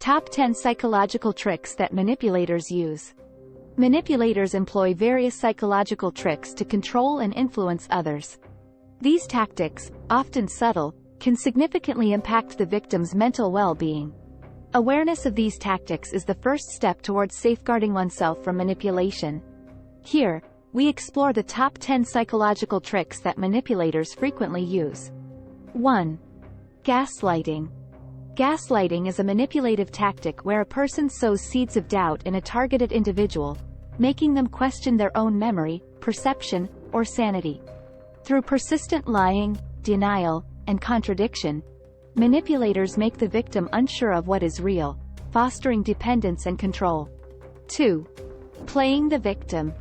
Top 10 Psychological Tricks that Manipulators Use. Manipulators employ various psychological tricks to control and influence others. These tactics, often subtle, can significantly impact the victim's mental well-being. Awareness of these tactics is the first step towards safeguarding oneself from manipulation. Here, we explore the top 10 psychological tricks that manipulators frequently use. 1. Gaslighting. Gaslighting is a manipulative tactic where a person sows seeds of doubt in a targeted individual, making them question their own memory, perception, or sanity. Through persistent lying, denial, and contradiction, manipulators make the victim unsure of what is real, fostering dependence and control. 2. Playing the victim.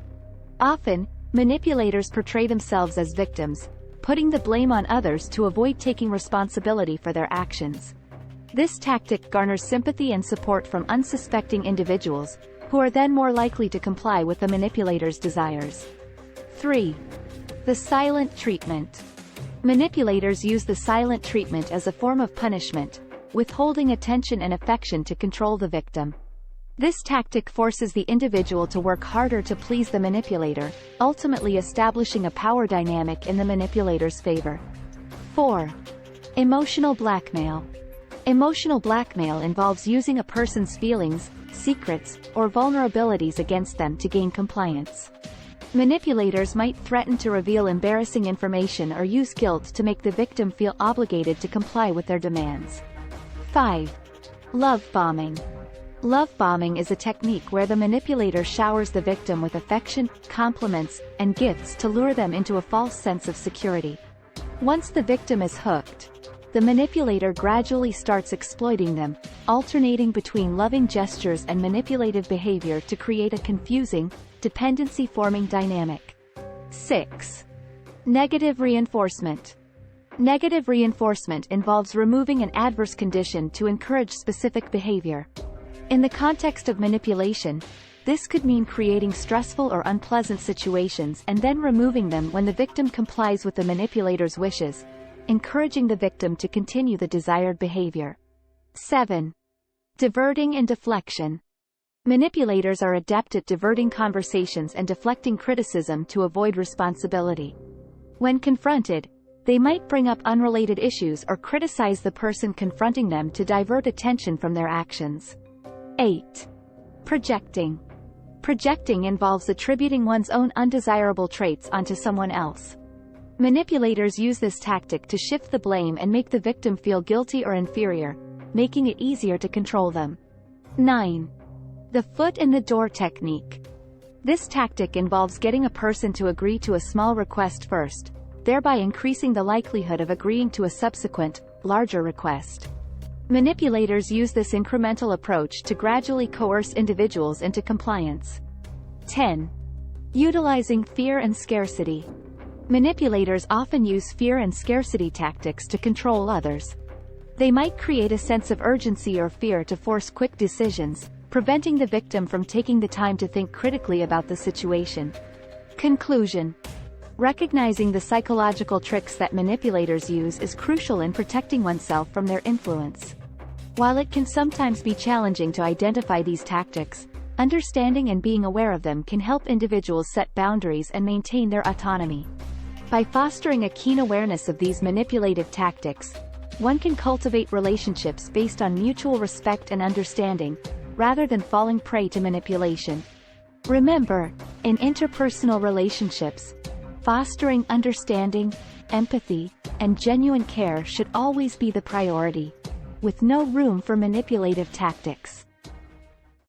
Often, manipulators portray themselves as victims, putting the blame on others to avoid taking responsibility for their actions. This tactic garners sympathy and support from unsuspecting individuals, who are then more likely to comply with the manipulator's desires. 3. The silent treatment. Manipulators use the silent treatment as a form of punishment, withholding attention and affection to control the victim. This tactic forces the individual to work harder to please the manipulator, ultimately establishing a power dynamic in the manipulator's favor. 4. Emotional blackmail. Emotional blackmail involves using a person's feelings, secrets, or vulnerabilities against them to gain compliance. Manipulators might threaten to reveal embarrassing information or use guilt to make the victim feel obligated to comply with their demands. 5. Love bombing. Love bombing is a technique where the manipulator showers the victim with affection, compliments, and gifts to lure them into a false sense of security. Once the victim is hooked, the manipulator gradually starts exploiting them, alternating between loving gestures and manipulative behavior to create a confusing, dependency-forming dynamic. 6. Negative reinforcement. Negative reinforcement involves removing an adverse condition to encourage specific behavior. In the context of manipulation, this could mean creating stressful or unpleasant situations and then removing them when the victim complies with the manipulator's wishes, encouraging the victim to continue the desired behavior. 7. Diverting and deflection. Manipulators are adept at diverting conversations and deflecting criticism to avoid responsibility. When confronted, they might bring up unrelated issues or criticize the person confronting them to divert attention from their actions. 8. Projecting. Projecting involves attributing one's own undesirable traits onto someone else. Manipulators use this tactic to shift the blame and make the victim feel guilty or inferior, making it easier to control them. 9. The foot in the door technique. This tactic involves getting a person to agree to a small request first, thereby increasing the likelihood of agreeing to a subsequent, larger request. Manipulators use this incremental approach to gradually coerce individuals into compliance. 10. Utilizing fear and scarcity. Manipulators often use fear and scarcity tactics to control others. They might create a sense of urgency or fear to force quick decisions, preventing the victim from taking the time to think critically about the situation. Conclusion. Recognizing the psychological tricks that manipulators use is crucial in protecting oneself from their influence. While it can sometimes be challenging to identify these tactics, understanding and being aware of them can help individuals set boundaries and maintain their autonomy. By fostering a keen awareness of these manipulative tactics, one can cultivate relationships based on mutual respect and understanding, rather than falling prey to manipulation. Remember, in interpersonal relationships, fostering understanding, empathy, and genuine care should always be the priority, with no room for manipulative tactics.